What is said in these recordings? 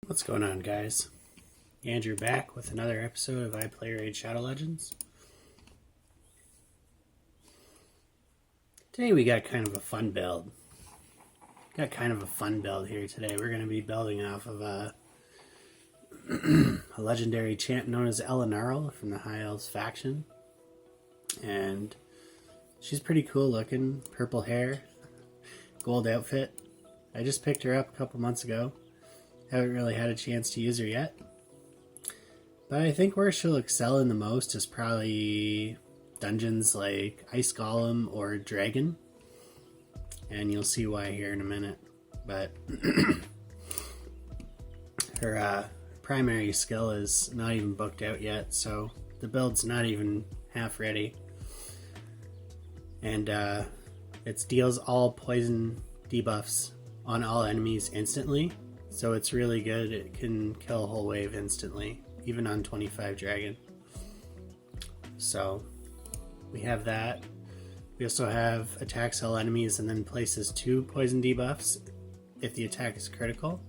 What's going on, guys? Andrew back with another episode of iPlay Raid Shadow Legends. Today we got kind of a fun build. Here today. We're going to be building off of a legendary champ known as Elanaril from the High Elves faction. And she's pretty cool looking. Purple hair, gold outfit. I just picked her up a couple months ago. Haven't really had a chance to use her yet. But I think where she'll excel in the most is probably dungeons like Ice Golem or Dragon. And you'll see why here in a minute. But her primary skill is not even booked out yet, so the build's not even half ready. And it deals all poison debuffs on all enemies instantly. So it's really good. It can kill a whole wave instantly, even on 25 dragon. So we have that. We also have attacks all enemies and then places 2 poison debuffs if the attack is critical.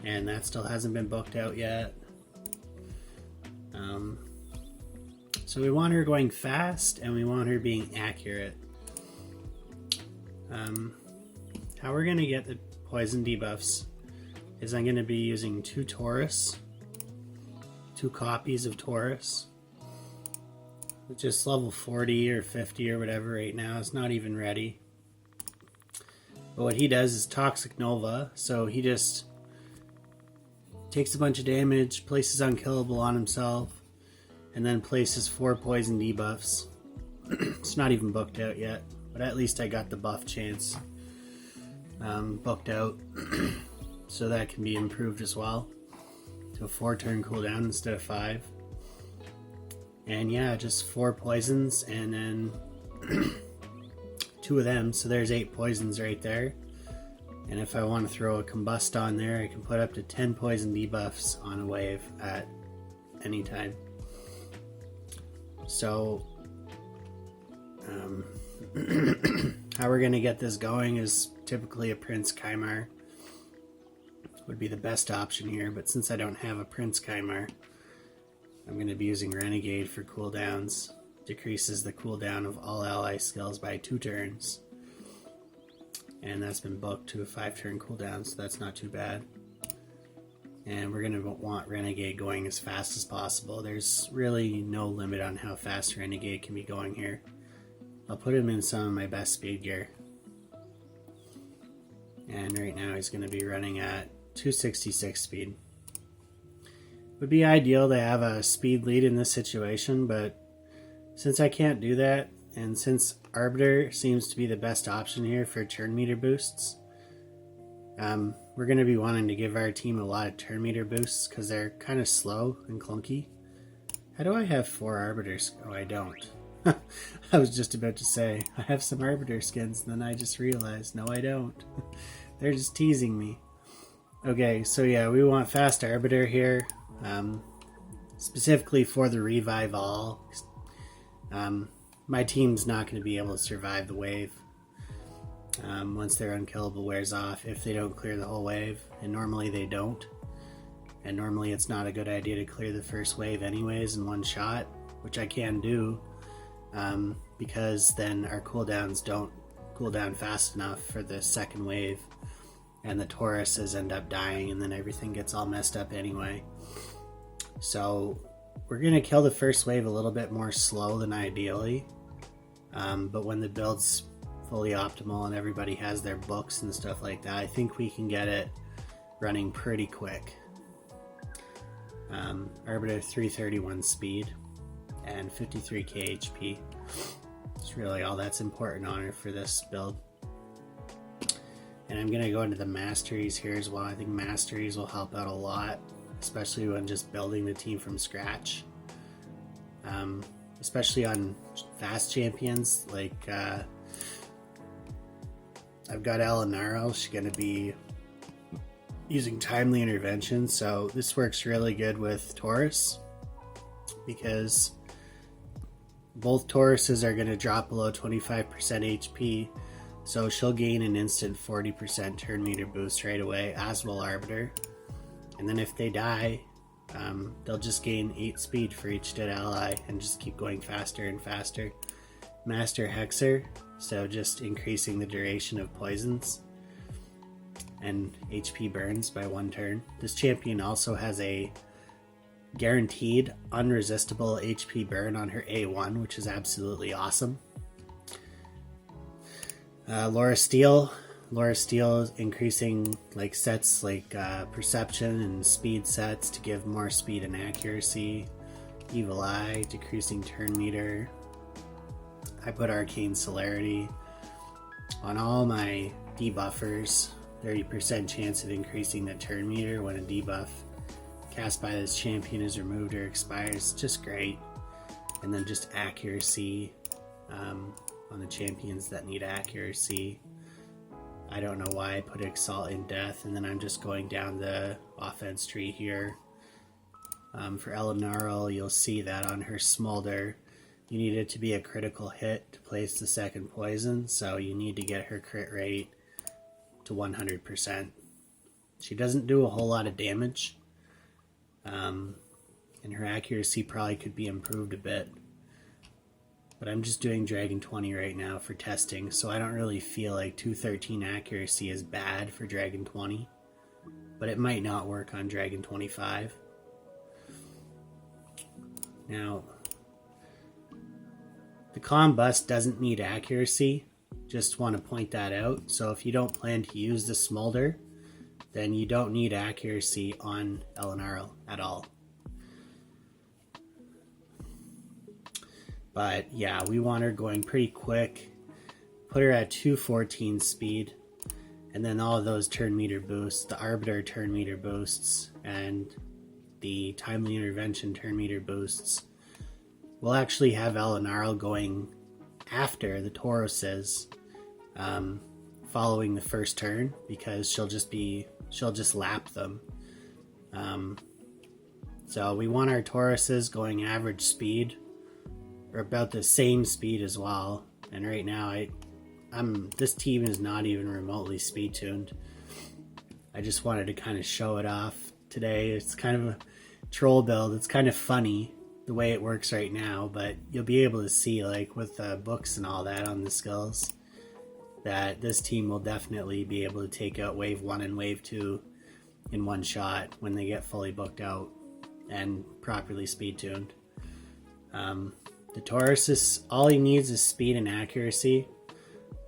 And that still hasn't been booked out yet. So we want her going fast and we want her being accurate. How we're going to get the poison debuffs is I'm going to be using 2 Taurus, 2 copies of Taurus. Just level 40 or 50 or whatever right now. It's not even ready. But what he does is Toxic Nova, so he just takes a bunch of damage, places unkillable on himself, and then places 4 poison debuffs. It's not even booked out yet, but at least I got the buff chance booked out. So that can be improved as well to a 4-turn cooldown instead of 5. And yeah, just 4 poisons and then 2 of them, so there's 8 poisons right there. And if I want to throw a Combust on there, I can put up to 10 poison debuffs on a wave at any time. So how we're going to get this going is typically a 𝓫𝓬𝓬𝓸𝓷 would be the best option here, but since I don't have a 𝓫𝓬𝓬𝓸𝓷, I'm going to be using Renegade for cooldowns. Decreases the cooldown of all ally skills by 2 turns. And that's been booked to a 5-turn cooldown, so that's not too bad. And we're going to want Renegade going as fast as possible. There's really no limit on how fast Renegade can be going here. I'll put him in some of my best speed gear. And right now he's going to be running at 266 speed. Would be ideal to have a speed lead in this situation, but since I can't do that, and since Arbiter seems to be the best option here for turn meter boosts, we're going to be wanting to give our team a lot of turn meter boosts because they're kind of slow and clunky. How do I have 4 Arbiters? Oh, I don't. I was just about to say, I have some Arbiter skins, and then I just realized, no I don't. They're just teasing me. Okay, so yeah, we want fast Arbiter here. Specifically for the revive all. My team's not going to be able to survive the wave once their unkillable wears off if they don't clear the whole wave, and normally they don't. And normally it's not a good idea to clear the first wave anyways in one shot, which I can do because then our cooldowns don't cool down fast enough for the second wave, and the Tauruses end up dying and then everything gets all messed up anyway. So we're going to kill the first wave a little bit more slow than ideally, but when the build's fully optimal and everybody has their books and stuff like that, I think we can get it running pretty quick. Arbiter 331 speed and 53k HP. It's really all that's important on her for this build. And I'm going to go into the masteries here as well. I think masteries will help out a lot, especially when just building the team from scratch. Especially on fast champions, like I've got Elanaril. She's going to be using timely intervention, so this works really good with Taurus because both Tauruses are going to drop below 25% HP, So she'll gain an instant 40% turn meter boost right away, as will Arbiter. And then if they die, they'll just gain 8 speed for each dead ally and just keep going faster and faster. Master Hexer, so just increasing the duration of poisons and HP burns by 1 turn. This champion also has a guaranteed unresistible HP burn on her A1, which is absolutely awesome. Laura Steele is increasing like sets like perception and speed sets to give more speed and accuracy. Evil Eye, decreasing turn meter. I put Arcane Celerity on all my debuffers. 30% chance of increasing the turn meter when a debuff cast by this champion is removed or expires. Just great. And then just accuracy on the champions that need accuracy. I don't know why I put Exalt in Death, and then I'm just going down the offense tree here. For Elanaril, you'll see that on her Smolder, you need it to be a critical hit to place the second poison, so you need to get her crit rate to 100%. She doesn't do a whole lot of damage, and her accuracy probably could be improved a bit. But I'm just doing Dragon 20 right now for testing, so I don't really feel like 213 accuracy is bad for Dragon 20, but it might not work on Dragon 25. Now, the Combust doesn't need accuracy, just want to point that out. So if you don't plan to use the Smolder, then you don't need accuracy on Elanaril at all. But yeah, we want her going pretty quick. Put her at 214 speed, and then all of those turn meter boosts, the Arbiter turn meter boosts, and the Timely Intervention turn meter boosts, we'll actually have Elanaril going after the Tauruses, following the first turn, because she'll just lap them. So we want our Tauruses going average speed, or about the same speed as well. And right now, this team is not even remotely speed tuned. I just wanted to kind of show it off today. It's kind of a troll build. It's kind of funny the way it works right now, but you'll be able to see, like with books and all that on the skills, that this team will definitely be able to take out wave 1 and wave 2 in one shot when they get fully booked out and properly speed tuned. The Taurus is all he needs is speed and accuracy,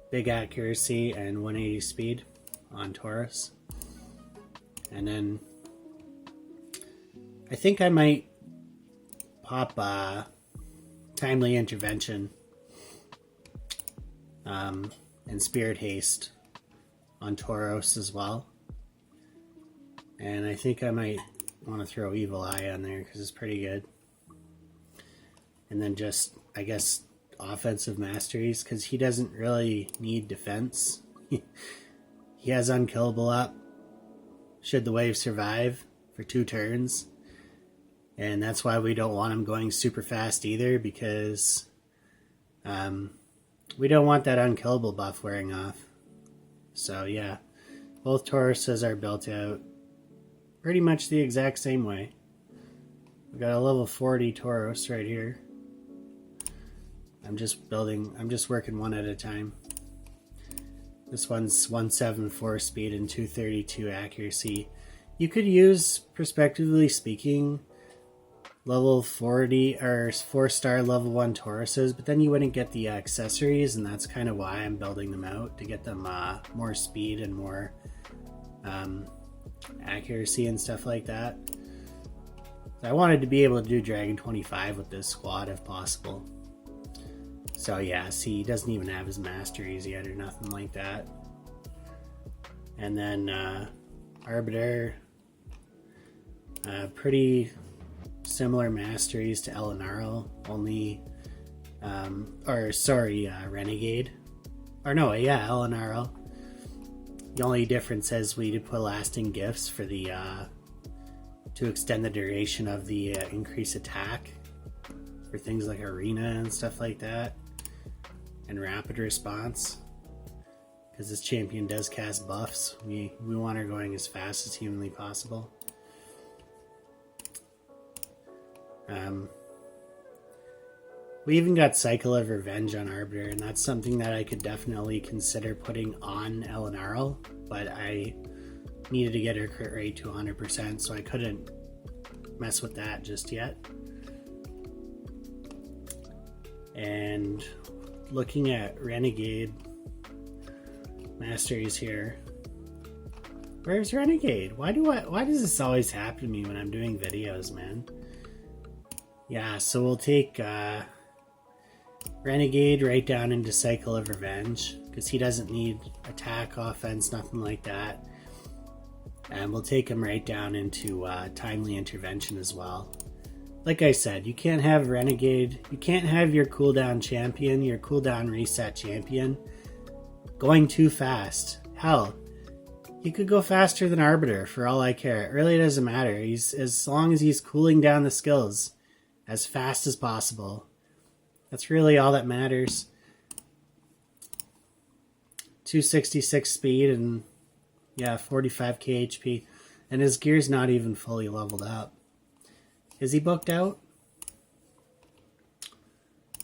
big accuracy and 180 speed on Taurus. And then I think I might pop Timely Intervention and Spirit Haste on Tauros as well. And I think I might want to throw Evil Eye on there because it's pretty good. And then just, I guess, offensive masteries, because he doesn't really need defense. He has Unkillable up, should the wave survive, for 2 turns. And that's why we don't want him going super fast either, because we don't want that Unkillable buff wearing off. So yeah, both Tauruses are built out pretty much the exact same way. We've got a level 40 Tauros right here. I'm just working one at a time. This one's 174 speed and 232 accuracy. You could use, prospectively speaking, level 40 or 4-star level 1 Tauruses, but then you wouldn't get the accessories, and that's kind of why I'm building them out, to get them more speed and more accuracy and stuff like that. So I wanted to be able to do Dragon 25 with this squad if possible. So yeah, see, he doesn't even have his masteries yet or nothing like that. And then Arbiter, pretty similar masteries to Elanaril, only, Renegade. Or no, yeah, Elanaril. The only difference is we did put lasting gifts for the, to extend the duration of the increase attack for things like Arena and stuff like that, and rapid response. because this champion does cast buffs. We want her going as fast as humanly possible. We even got Cycle of Revenge on Arbiter, and that's something that I could definitely consider putting on Elanaril, but I needed to get her crit rate to 100%, so I couldn't mess with that just yet. And looking at Renegade Masteries here. Where's Renegade? Why does this always happen to me when I'm doing videos, man? Yeah, so we'll take Renegade right down into Cycle of Revenge, because he doesn't need attack, offense, nothing like that. And we'll take him right down into Timely Intervention as well. Like I said, you can't have Renegade, you can't have your cooldown champion, your cooldown reset champion, going too fast. Hell, he could go faster than Arbiter for all I care. It really doesn't matter. As long as he's cooling down the skills as fast as possible. That's really all that matters. 266 speed and yeah, 45k HP. And his gear's not even fully leveled up. Is he booked out?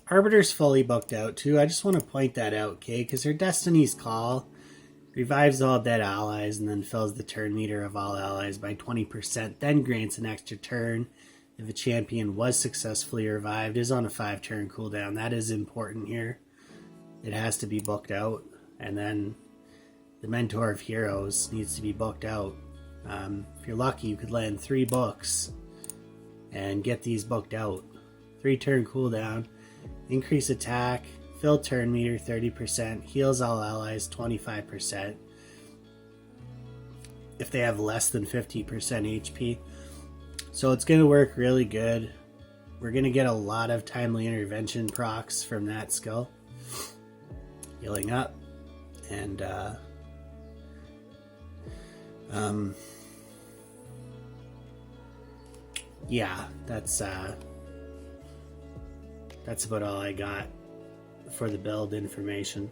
Arbiter's fully booked out too. I just want to point that out, okay? Because her Destiny's Call revives all dead allies and then fills the turn meter of all allies by 20%, then grants an extra turn if a champion was successfully revived, is on a 5-turn cooldown. That is important here. It has to be booked out. And then the Mentor of Heroes needs to be booked out. If you're lucky, you could land 3 books and get these booked out. 3-turn cooldown, increase attack, fill turn meter 30%, heals all allies 25% if they have less than 50% HP. So it's going to work really good. We're going to get a lot of Timely Intervention procs from that skill. Healing up. And yeah, that's about all I got for the build information.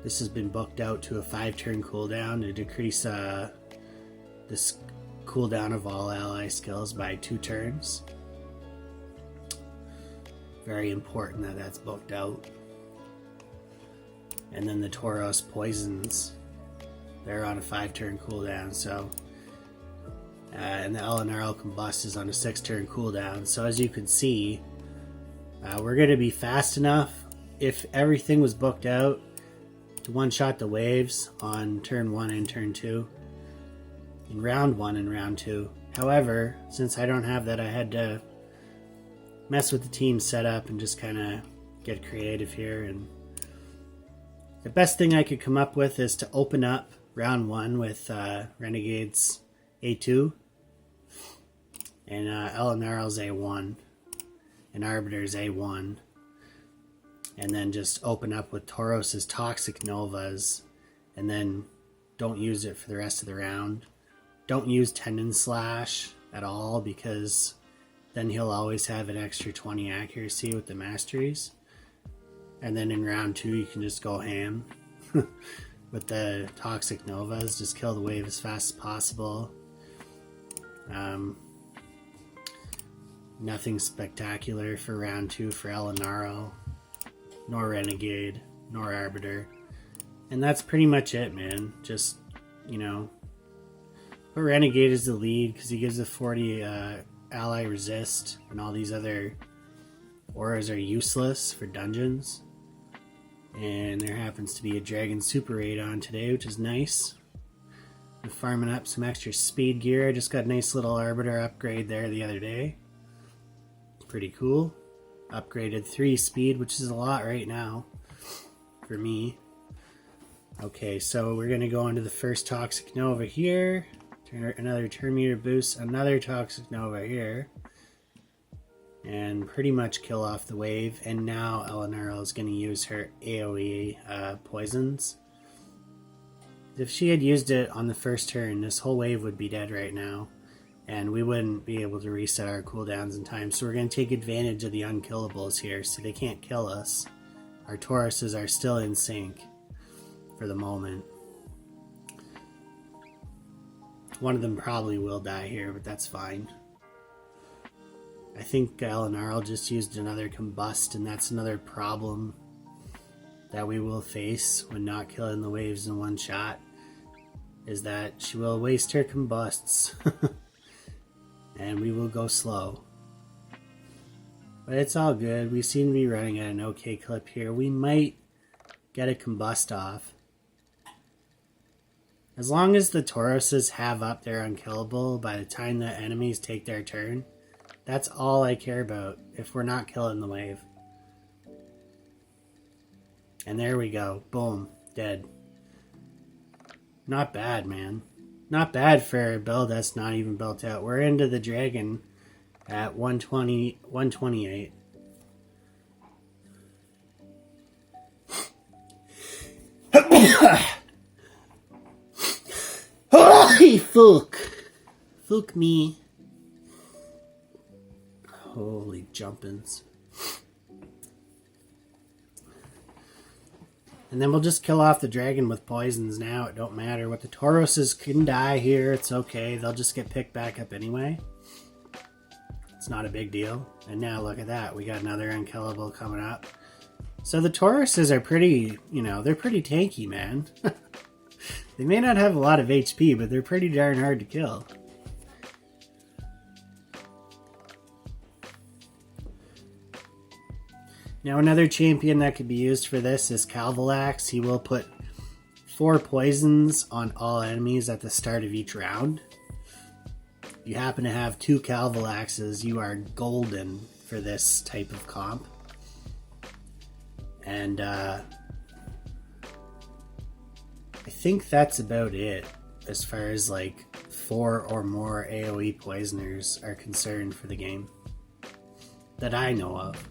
This has been booked out to a 5-turn cooldown to decrease this cooldown of all ally skills by 2 turns. Very important that that's booked out. And then the Tauros poisons, they're on a 5-turn cooldown, so and the Elanaril Combust is on a 6-turn cooldown. So as you can see, we're going to be fast enough if everything was booked out to one-shot the waves on turn 1 and turn 2, in round 1 and round 2. However, since I don't have that, I had to mess with the team setup and just kind of get creative here. And the best thing I could come up with is to open up round 1 with Renegade's A2 and Elanaril's A1 and Arbiter's A1, and then just open up with Tauros's Toxic Novas, and then don't use it for the rest of the round. Don't use Tendon Slash at all, because then he'll always have an extra 20 accuracy with the masteries. And then in round 2 you can just go ham with the Toxic Novas, just kill the wave as fast as possible. Nothing spectacular for round 2 for Elanaril, nor Renegade, nor Arbiter. And that's pretty much it, man. Just, you know, put Renegade as the lead because he gives a 40 ally resist, and all these other auras are useless for dungeons. And there happens to be a Dragon Super Raid on today, which is nice. I'm farming up some extra speed gear. I just got a nice little Arbiter upgrade there the other day. Pretty cool. Upgraded 3 speed, which is a lot right now for me. Okay, so we're going to go into the first Toxic Nova here. Another turn meter boost, another Toxic Nova here. And pretty much kill off the wave. And now Elanaril is going to use her AoE poisons. If she had used it on the first turn, this whole wave would be dead right now. And we wouldn't be able to reset our cooldowns in time. So we're going to take advantage of the unkillables here, so they can't kill us. our Tauruses are still in sync for the moment. One of them probably will die here, but that's fine. I think Elanaril just used another Combust, and that's another problem that we will face when not killing the waves in one shot, is that she will waste her Combusts and we will go slow. But it's all good. We seem to be running at an okay clip here. We might get a Combust off. As long as the Tauruses have up their unkillable by the time the enemies take their turn, that's all I care about if we're not killing the wave. And there we go. Boom. Dead. Not bad, man. Not bad for a build that's not even built out. We're into the dragon at 128. Holy fuck. Fuck me. Holy jumpins'. And then we'll just kill off the dragon with poisons now. It don't matter what the Tauruses can die here. It's okay. They'll just get picked back up anyway. It's not a big deal. And now look at that. We got another unkillable coming up. So the Tauruses are pretty, you know, they're pretty tanky, man. They may not have a lot of HP, but they're pretty darn hard to kill. Now another champion that could be used for this is 𝓑𝓵𝓪𝓮. He will put 4 poisons on all enemies at the start of each round. If you happen to have 2 𝓑𝓵𝓮s, you are golden for this type of comp. And I think that's about it as far as like 4 or more AoE poisoners are concerned for the game that I know of.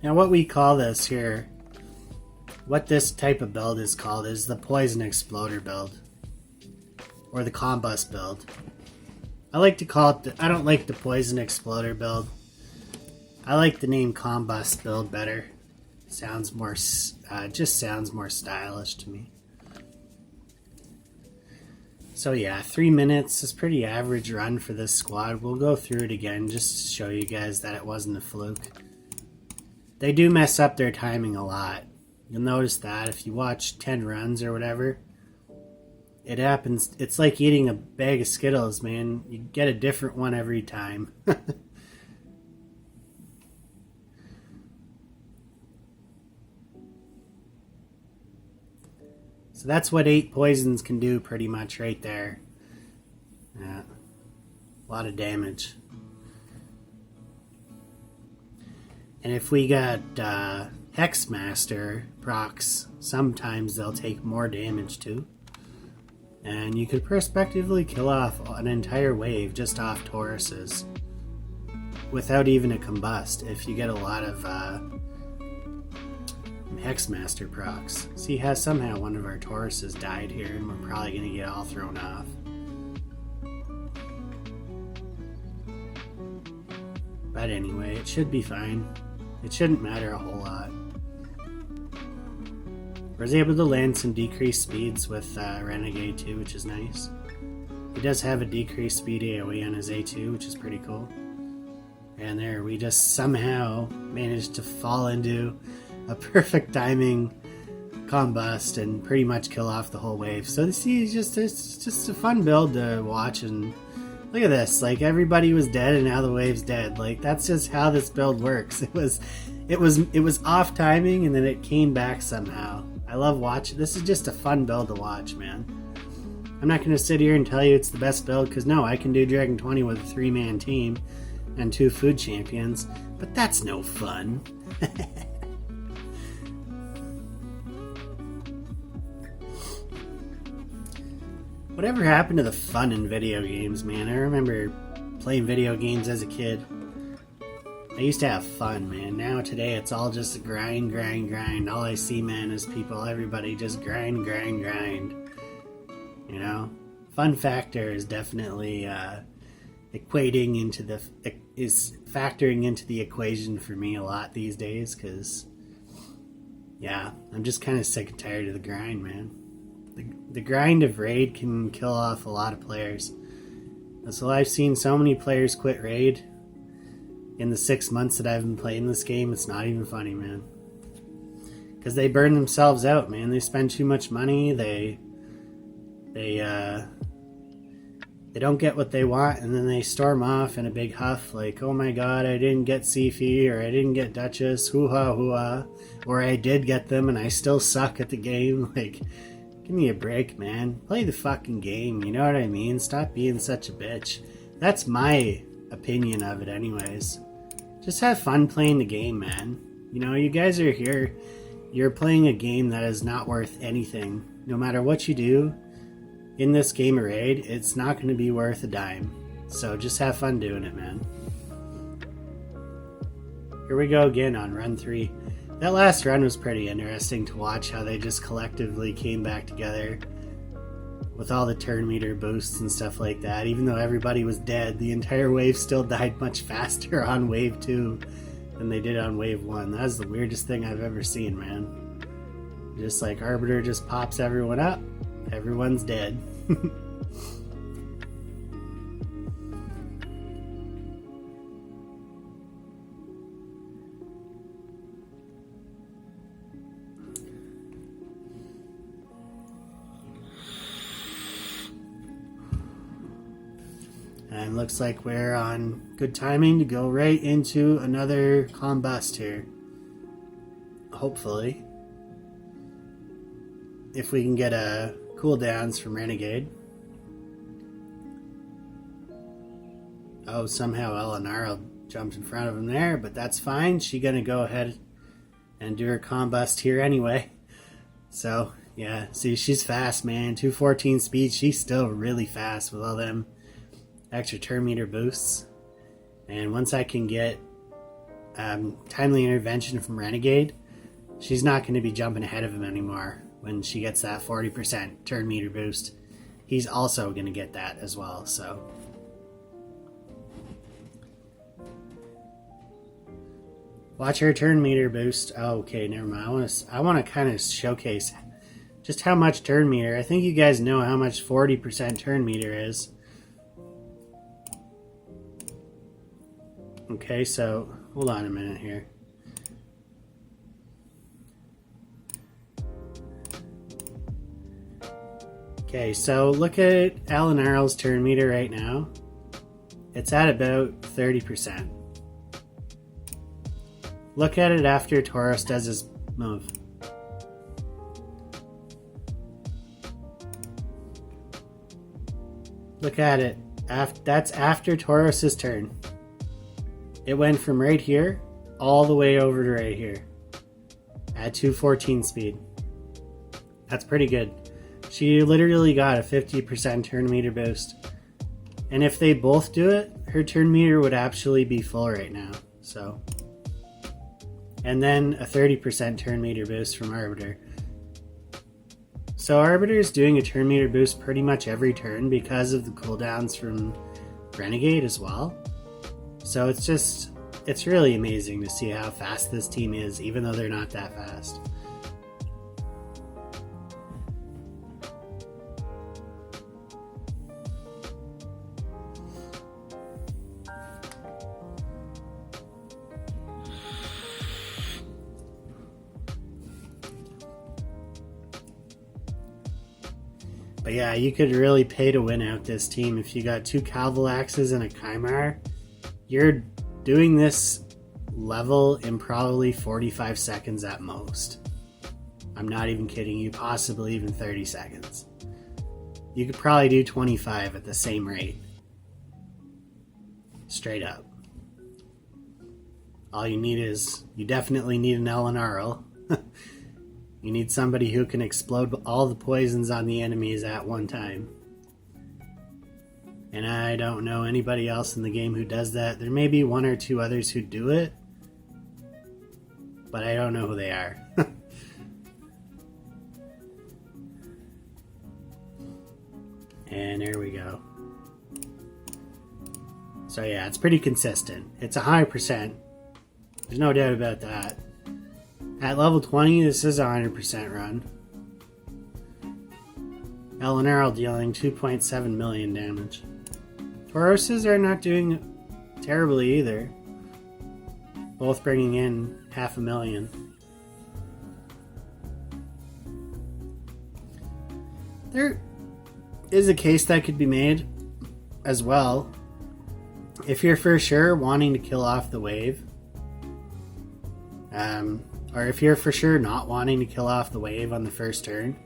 Now what we call this here, what this type of build is called, is the Poison Exploder build. Or the Combust build. I like to call it, I don't like the Poison Exploder build. I like the name Combust build better. Sounds more, just sounds more stylish to me. So yeah, 3 minutes is pretty average run for this squad. We'll go through it again just to show you guys that it wasn't a fluke. They do mess up their timing a lot. You'll notice that if you watch 10 runs or whatever, it happens. It's like eating a bag of Skittles, man. You get a different one every time. So that's what 8 poisons can do pretty much right there. Yeah. A lot of damage. And if we got Hexmaster procs, sometimes they'll take more damage too. And you could prospectively kill off an entire wave just off Tauruses without even a Combust if you get a lot of Hexmaster procs. See how somehow one of our Tauruses died here and we're probably going to get all thrown off. But anyway, it should be fine. It shouldn't matter a whole lot. I was able to land some decreased speeds with Renegade too, which is nice. He does have a decreased speed AoE on his A2, which is pretty cool. And there, we just somehow managed to fall into a perfect timing Combust and pretty much kill off the whole wave. So see, it's just a fun build to watch, and look at this, like everybody was dead and now the wave's dead. Like that's just how this build works. It was off timing and then it came back somehow. I love watching. This is just a fun build to watch, man. I'm not going to sit here and tell you it's the best build, because no, I can do Dragon 20 with a 3-man team and 2 food champions, but that's no fun. Whatever happened to the fun in video games, man? I remember playing video games as a kid. I used to have fun, man. Now today it's all just grind, grind, grind. All I see, man, is everybody just grind, grind, grind. You know? Fun factor is definitely equating into the is factoring into the equation for me a lot these days, because yeah, I'm just kind of sick and tired of the grind, man. The grind of raid can kill off a lot of players. So I've seen so many players quit raid in the 6 months that I've been playing this game. It's not even funny, man, because they burn themselves out, man. They spend too much money. They don't get what they want, and then they storm off in a big huff like, oh my god, I didn't get Sifi, or I didn't get Duchess, hoo-ha, hoo-ha, or I did get them and I still suck at the game. Like, give me a break, man. Play the fucking game, you know what I mean? Stop being such a bitch. That's my opinion of it anyways. Just have fun playing the game, man. You know, you guys are here, you're playing a game that is not worth anything. No matter what you do in this game of raid, it's not going to be worth a dime. So just have fun doing it, man. Here we go again on run 3. That last run was pretty interesting to watch, how they just collectively came back together with all the turn meter boosts and stuff like that. Even though everybody was dead, the entire wave still died much faster on wave 2 than they did on wave 1. That was the weirdest thing I've ever seen, man. Just like Arbiter just pops everyone up, everyone's dead. And looks like we're on good timing to go right into another Combust here. Hopefully. If we can get a cooldowns from Renegade. Oh, somehow Elanaril jumped in front of him there, but that's fine. She's gonna go ahead and do her Combust here anyway. So, yeah, see, she's fast, man. 214 speed, she's still really fast with all them extra turn meter boosts. And once I can get timely intervention from Renegade, she's not going to be jumping ahead of him anymore. When she gets that 40% turn meter boost, he's also going to get that as well. So watch her turn meter boost. Oh, okay, never mind. I want to kind of showcase just how much turn meter. I think you guys know how much 40% turn meter is. Okay, so hold on a minute here. Okay, so look at Elanaril's turn meter right now. It's at about 30%. Look at it after Tauros does his move. Look at it. That's after Tauros's turn. It went from right here all the way over to right here at 214 speed. That's pretty good. She literally got a 50% turn meter boost. And if they both do it, her turn meter would actually be full right now. So, and then a 30% turn meter boost from Arbiter. So Arbiter is doing a turn meter boost pretty much every turn because of the cooldowns from Renegade as well. So it's really amazing to see how fast this team is, even though they're not that fast. But yeah, you could really pay to win out this team. If you got 2 Calvalaxes and a Chimar, you're doing this level in probably 45 seconds at most. I'm not even kidding you, possibly even 30 seconds. You could probably do 25 at the same rate. Straight up. All you need is, you definitely need an Elanaril. You need somebody who can explode all the poisons on the enemies at one time. And I don't know anybody else in the game who does that. There may be 1 or 2 others who do it, but I don't know who they are. And there we go. So yeah, it's pretty consistent. It's 100%. There's no doubt about that. At level 20, this is a 100% run. Elanaril dealing 2.7 million damage. Tauroses are not doing terribly either. Both bringing in 500,000. There is a case that could be made as well. If you're for sure wanting to kill off the wave, or if you're for sure not wanting to kill off the wave on the first turn,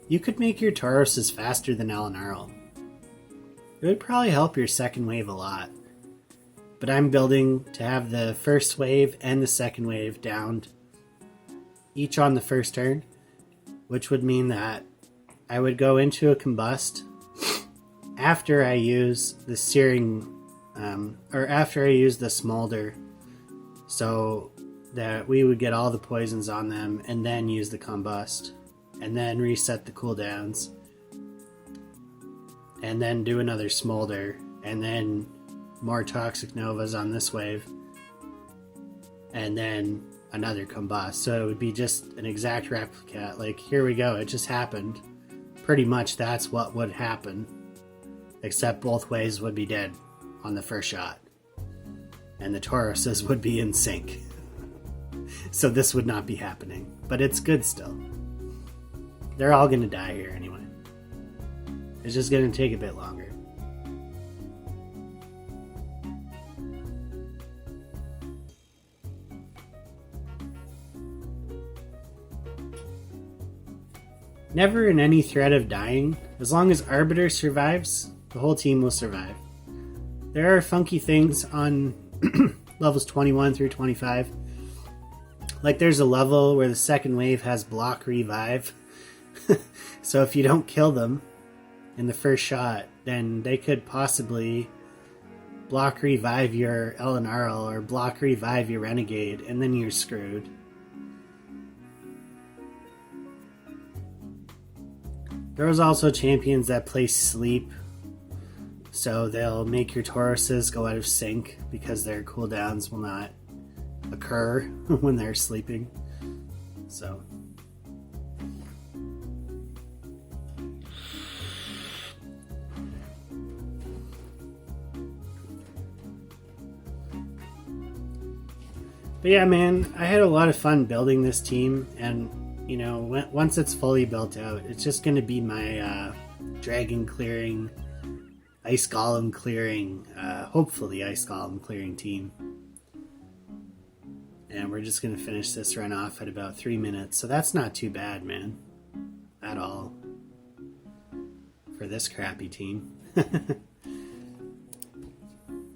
you could make your Tauroses faster than Elanaril. It would probably help your second wave a lot. But I'm building to have the first wave and the second wave downed each on the first turn, which would mean that I would go into a Combust after I use the searing, or after I use the Smolder, so that we would get all the poisons on them and then use the Combust, and then reset the cooldowns, and then do another Smolder, and then more Toxic Novas on this wave, and then another Combust. So it would be just an exact replica. Like, here we go, it just happened. Pretty much that's what would happen, except both waves would be dead on the first shot, and the Tauruses would be in sync. So this would not be happening, but it's good still. They're all gonna die here anyway. It's just gonna take a bit longer. Never in any threat of dying. As long as Arbiter survives, the whole team will survive. There are funky things on levels 21 through 25. Like, there's a level where the second wave has block revive. So if you don't kill them in the first shot, then they could possibly block revive your Elanaril or block revive your Renegade, and then you're screwed. There was also champions that play sleep, so they'll make your Tauruses go out of sync because their cooldowns will not occur when they're sleeping. So but yeah, man, I had a lot of fun building this team, and you know, once it's fully built out, it's just going to be my dragon clearing, ice golem clearing, hopefully ice golem clearing team. And we're just going to finish this run off at about 3 minutes. So that's not too bad, man. At all. For this crappy team.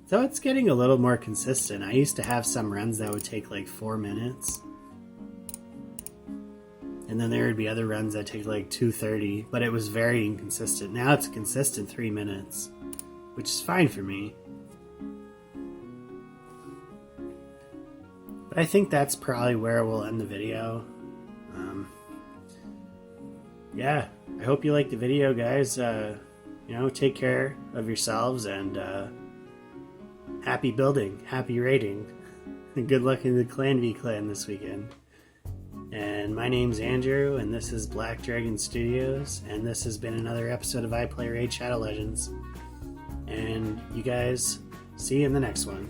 So it's getting a little more consistent. I used to have some runs that would take like 4 minutes. And then there would be other runs that take like 2:30, but it was very inconsistent. Now it's a consistent 3 minutes, which is fine for me. But I think that's probably where we'll end the video. Yeah, I hope you liked the video, guys. You know, take care of yourselves, and happy building, happy raiding, and good luck in the Clan V clan this weekend. And my name's Andrew, and this is Black Dragon Studios, and this has been another episode of iPlay Raid Shadow Legends. And you guys, see you in the next one.